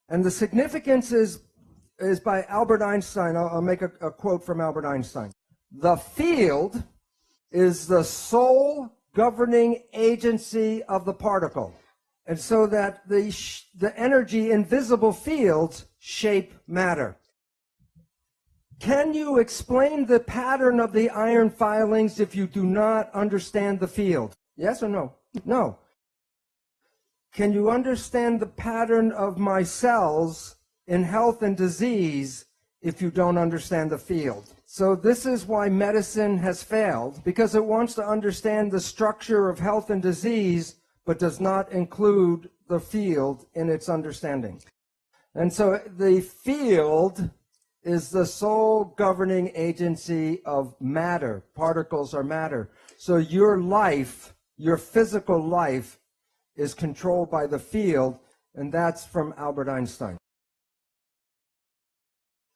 And the significance is by Albert Einstein. I'll make a quote from Albert Einstein. The field is the sole governing agency of the particle. And so that the energy in visible fields shape matter. Can you explain the pattern of the iron filings if you do not understand the field? Yes or no? No. Can you understand the pattern of my cells in health and disease if you don't understand the field? So this is why medicine has failed, because it wants to understand the structure of health and disease, but does not include the field in its understanding. And so the field is the sole governing agency of matter. Particles are matter. So your life, your physical life, is controlled by the field, and that's from Albert Einstein.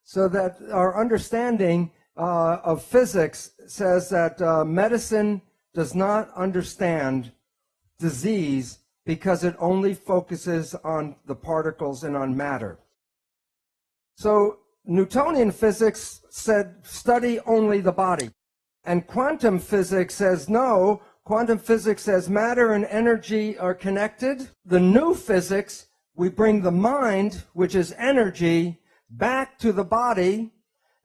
So that our understanding of physics says that medicine does not understand disease because it only focuses on the particles and on matter. So Newtonian physics said study only the body. And quantum physics says no. Quantum physics says matter and energy are connected. The new physics, we bring the mind, which is energy, back to the body.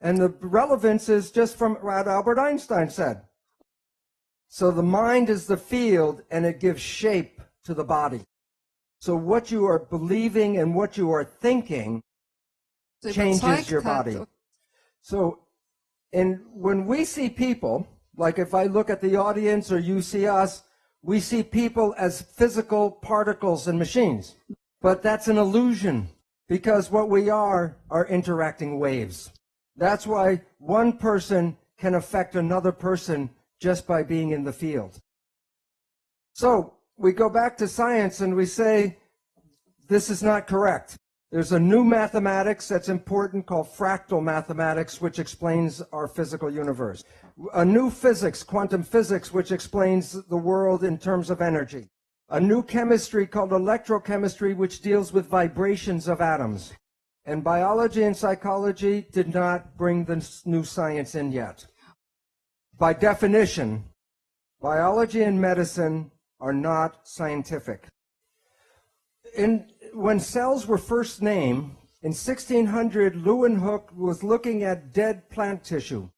And the relevance is just from what Albert Einstein said. So the mind is the field, and it gives shape to the body. So what you are believing and what you are thinking changes your body. So when we see people, like if I look at the audience or you see us, we see people as physical particles and machines. But that's an illusion, because what we are interacting waves. That's why one person can affect another person just by being in the field. So we go back to science and we say, this is not correct. There's a new mathematics that's important called fractal mathematics, which explains our physical universe. A new physics, quantum physics, which explains the world in terms of energy. A new chemistry called electrochemistry, which deals with vibrations of atoms. And biology and psychology did not bring the new science in yet. By definition, biology and medicine are not scientific. When cells were first named, in 1600, Leeuwenhoek was looking at dead plant tissue.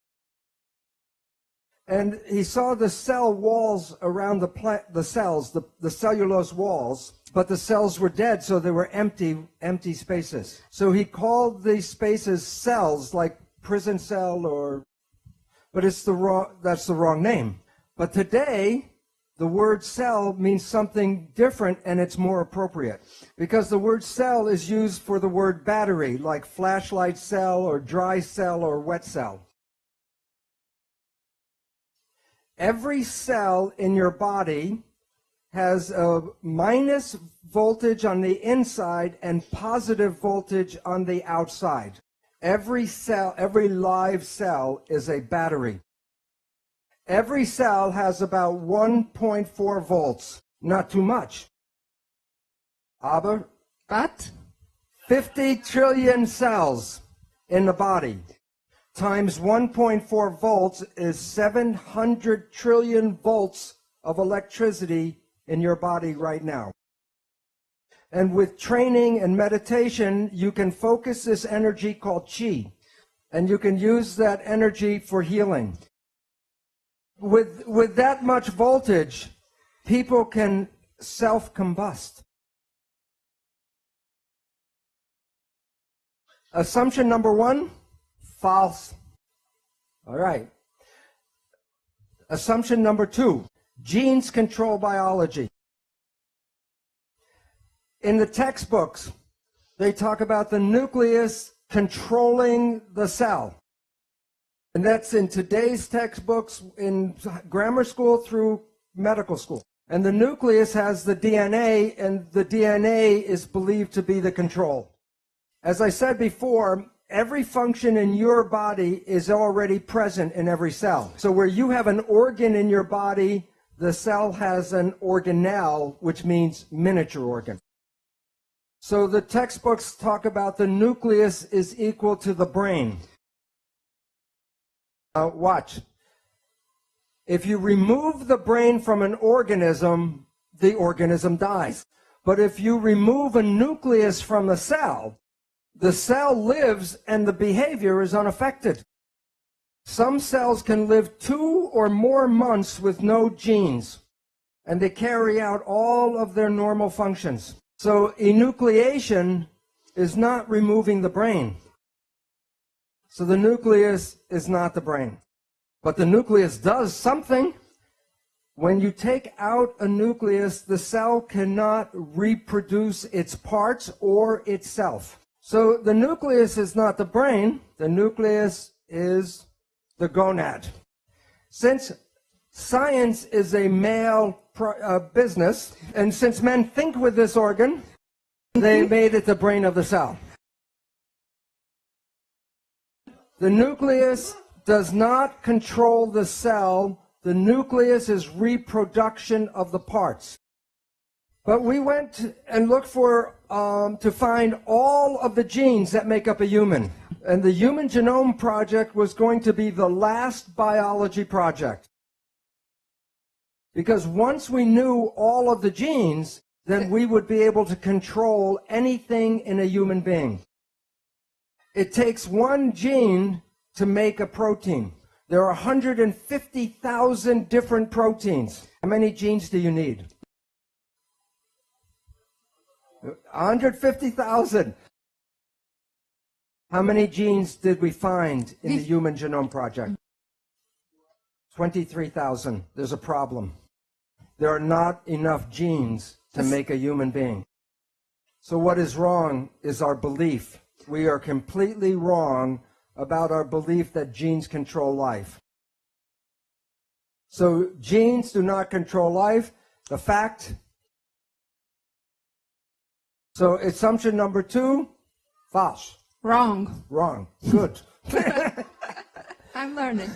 And he saw the cell walls around the cells, the cellulose walls, but the cells were dead, so they were empty spaces. So he called these spaces cells, like prison cell, but that's the wrong name. But today, the word cell means something different, and it's more appropriate. Because the word cell is used for the word battery, like flashlight cell or dry cell or wet cell. Every cell in your body has a minus voltage on the inside and positive voltage on the outside. Every cell, every live cell is a battery. Every cell has about 1.4 volts, not too much. Aber 50 trillion cells in the body times 1.4 volts is 700 trillion volts of electricity in your body right now. And with training and meditation, you can focus this energy called chi, and you can use that energy for healing. With that much voltage, people can self-combust. Assumption number one, false. All right. Assumption number two, genes control biology. In the textbooks, they talk about the nucleus controlling the cell. And that's in today's textbooks, in grammar school through medical school. And the nucleus has the DNA, and the DNA is believed to be the control. As I said before, every function in your body is already present in every cell. So where you have an organ in your body, the cell has an organelle, which means miniature organ. So the textbooks talk about the nucleus is equal to the brain. Watch. If you remove the brain from an organism, the organism dies. But if you remove a nucleus from the cell lives and the behavior is unaffected. Some cells can live 2 or more months with no genes, and they carry out all of their normal functions. So enucleation is not removing the brain. So the nucleus is not the brain. But the nucleus does something. When you take out a nucleus, the cell cannot reproduce its parts or itself. So the nucleus is not the brain. The nucleus is the gonad. Since science is a male business, and since men think with this organ, they made it the brain of the cell. The nucleus does not control the cell. The nucleus is reproduction of the parts. But we went and looked for to find all of the genes that make up a human. And the Human Genome Project was going to be the last biology project. Because once we knew all of the genes, then we would be able to control anything in a human being. It takes one gene to make a protein. There are 150,000 different proteins. How many genes do you need? 150,000. How many genes did we find in the Human Genome Project? 23,000. There's a problem. There are not enough genes to make a human being. So what is wrong is our belief. We are completely wrong about our belief that genes control life. So genes do not control life. The fact. So assumption number 2, false. Wrong. Wrong. Good. I'm learning.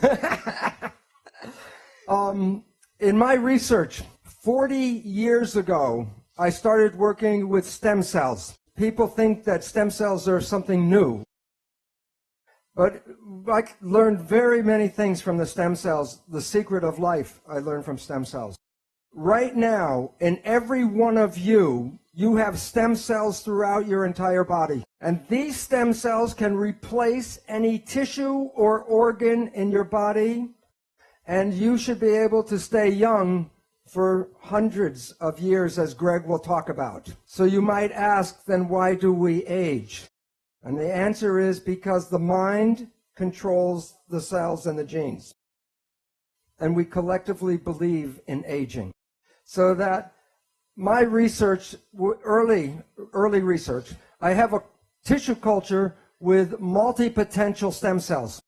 In my research, 40 years ago, I started working with stem cells. People think that stem cells are something new. But I learned very many things from the stem cells. The secret of life I learned from stem cells. Right now, in every one of you, you have stem cells throughout your entire body. And these stem cells can replace any tissue or organ in your body. And you should be able to stay young for hundreds of years, as Greg will talk about. So you might ask, then why do we age? And the answer is because the mind controls the cells and the genes. And we collectively believe in aging. So that my research, early research, I have a tissue culture with multipotential stem cells.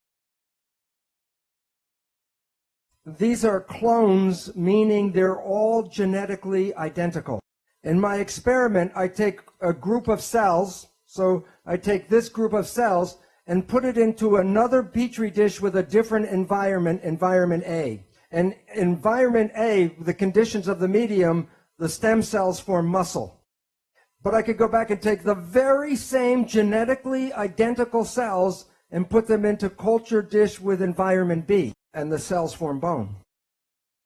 These are clones, meaning they're all genetically identical. In my experiment, I take a group of cells, so I take this group of cells and put it into another petri dish with a different environment, environment A. And environment A, the conditions of the medium, the stem cells form muscle. But I could go back and take the very same genetically identical cells and put them into culture dish with environment B, and the cells form bone.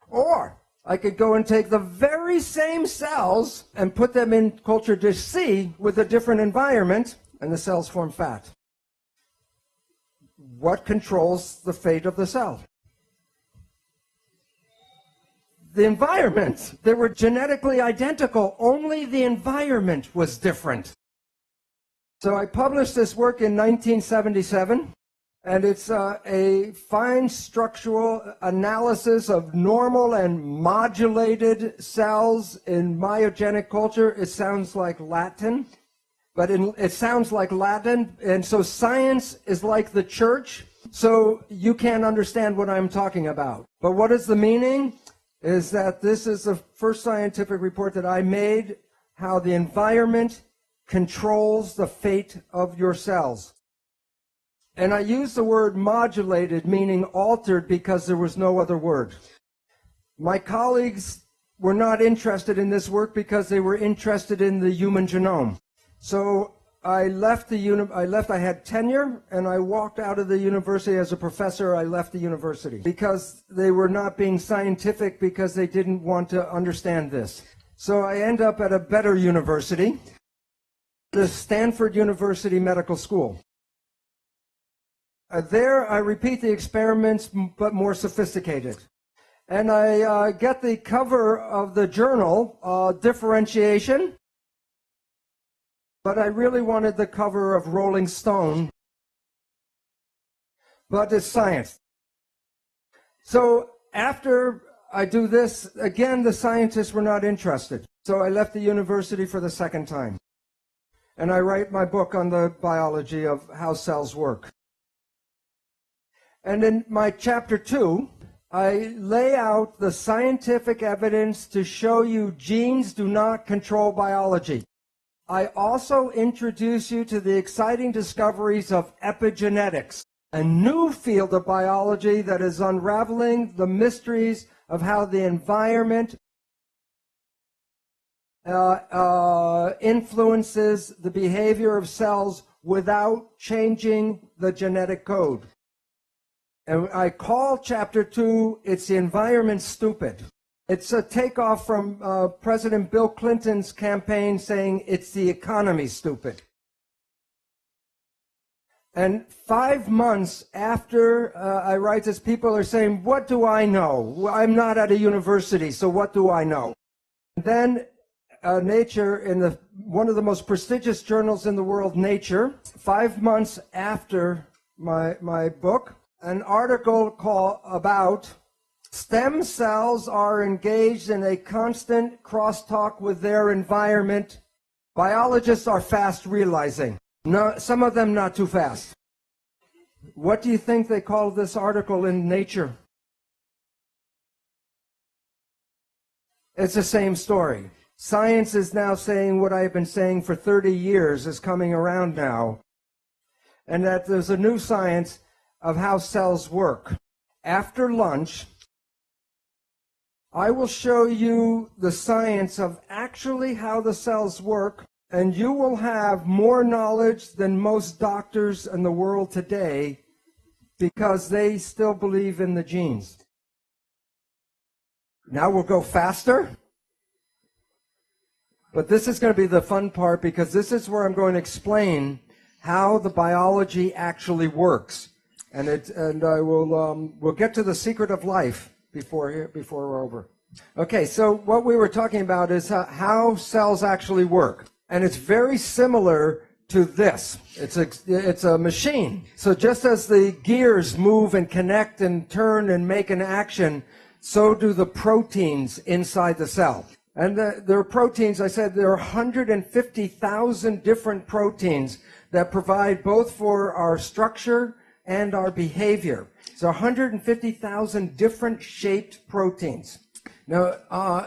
Or I could go and take the very same cells and put them in culture dish C with a different environment, and the cells form fat. What controls the fate of the cell? The environment. They were genetically identical, only the environment was different. So I published this work in 1977, and it's a fine structural analysis of normal and modulated cells in myogenic culture. It sounds like Latin, but it sounds like Latin, and so science is like the church, so you can't understand what I'm talking about. But what is the meaning? Is that this is the first scientific report that I made, how the environment controls the fate of your cells. And I use the word modulated, meaning altered, because there was no other word. My colleagues were not interested in this work because they were interested in the human genome. So I left I had tenure, and I walked out of the university as a professor. I left the university because they were not being scientific, because they didn't want to understand this. So I end up at a better university, the Stanford University Medical School. There I repeat the experiments, but more sophisticated. And I get the cover of the journal, Differentiation. But I really wanted the cover of Rolling Stone, but it's science. So after I do this, again, the scientists were not interested. So I left the university for the second time. And I write my book on the biology of how cells work. And in my chapter 2, I lay out the scientific evidence to show you genes do not control biology. I also introduce you to the exciting discoveries of epigenetics, a new field of biology that is unraveling the mysteries of how the environment influences the behavior of cells without changing the genetic code. And I call chapter 2, It's the Environment Stupid. It's a takeoff from President Bill Clinton's campaign saying it's the economy stupid. And 5 months after I write this, people are saying, what do I know? I'm not at a university, so what do I know? And then Nature, in one of the most prestigious journals in the world, Nature, 5 months after my book, an article called about stem cells are engaged in a constant crosstalk with their environment. Biologists are fast realizing. No, some of them not too fast. What do you think they call this article in Nature? It's the same story. Science is now saying what I've been saying for 30 years is coming around now, and that there's a new science of how cells work. After lunch, I will show you the science of actually how the cells work, and you will have more knowledge than most doctors in the world today because they still believe in the genes. Now we'll go faster. But this is going to be the fun part, because this is where I'm going to explain how the biology actually works. And I will we'll get to the secret of life before we're over. Okay, so what we were talking about is how cells actually work. And it's very similar to this. It's a machine. So just as the gears move and connect and turn and make an action, so do the proteins inside the cell. And there are proteins, I said there are 150,000 different proteins that provide both for our structure and our behavior. So 150,000 different shaped proteins. Now,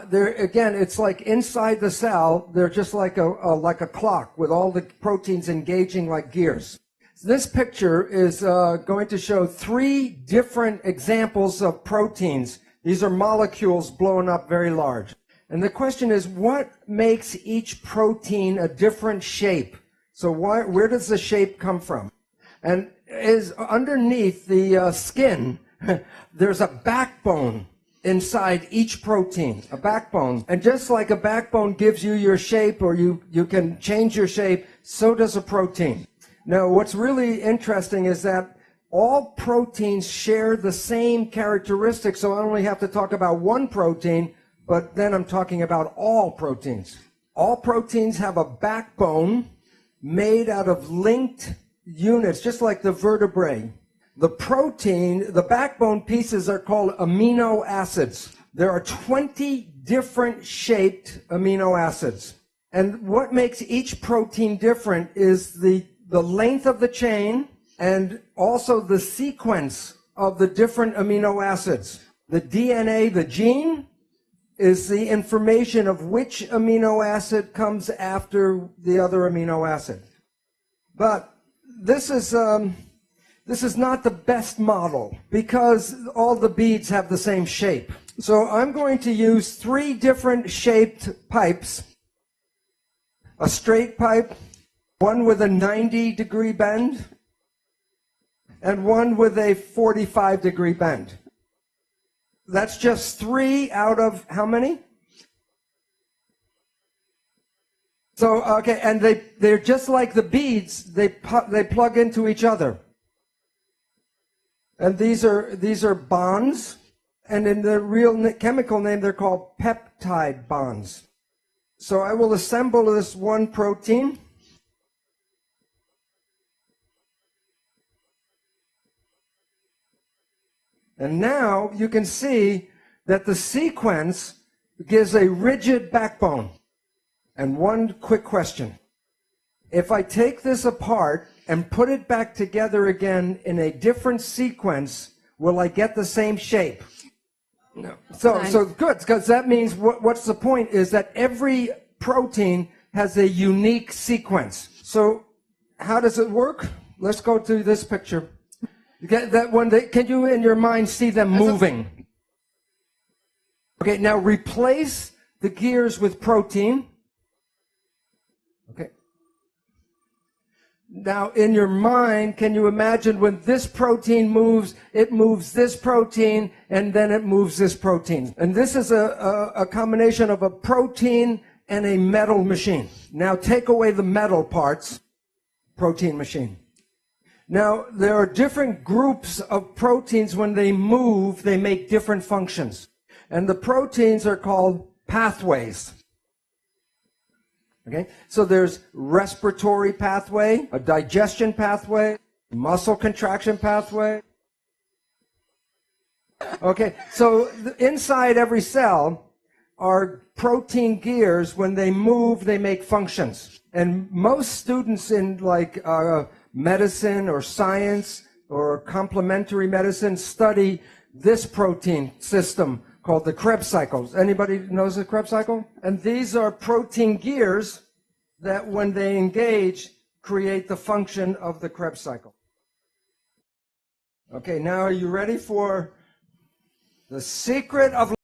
again, it's like inside the cell, they're just like a clock with all the proteins engaging like gears. So this picture is going to show 3 different examples of proteins. These are molecules blown up very large. And the question is, what makes each protein a different shape? So where does the shape come from? And is underneath the skin, there's a backbone inside each protein, a backbone. And just like a backbone gives you your shape, or you can change your shape, so does a protein. Now, what's really interesting is that all proteins share the same characteristics, so I only have to talk about one protein, but then I'm talking about all proteins. All proteins have a backbone made out of linked units, just like the vertebrae. The backbone pieces are called amino acids. There are 20 different shaped amino acids. And what makes each protein different is the length of the chain and also the sequence of the different amino acids. The DNA, the gene, is the information of which amino acid comes after the other amino acid. But this is not the best model, because all the beads have the same shape. So I'm going to use 3 different shaped pipes: a straight pipe, one with a 90-degree bend, and one with a 45-degree bend. That's just 3 out of how many? So, okay, and they're just like the beads, they plug into each other. And these are bonds, and in the real chemical name, they're called peptide bonds. So I will assemble this one protein. And now you can see that the sequence gives a rigid backbone. And one quick question. If I take this apart and put it back together again in a different sequence, will I get the same shape? No. So good, because that means what's the point is that every protein has a unique sequence. So how does it work? Let's go to this picture. Can you in your mind see them moving? Okay, now replace the gears with protein. Okay. Now, in your mind, can you imagine when this protein moves, it moves this protein, and then it moves this protein. And this is a combination of a protein and a metal machine. Now, take away the metal parts, protein machine. Now, there are different groups of proteins. When they move, they make different functions. And the proteins are called pathways. Okay, so there's respiratory pathway, a digestion pathway, muscle contraction pathway. Okay, so inside every cell are protein gears. When they move, they make functions. And most students in like medicine or science or complementary medicine study this protein system called the Krebs cycles. Anybody knows the Krebs cycle? And these are protein gears that when they engage, create the function of the Krebs cycle. Okay, now are you ready for the secret of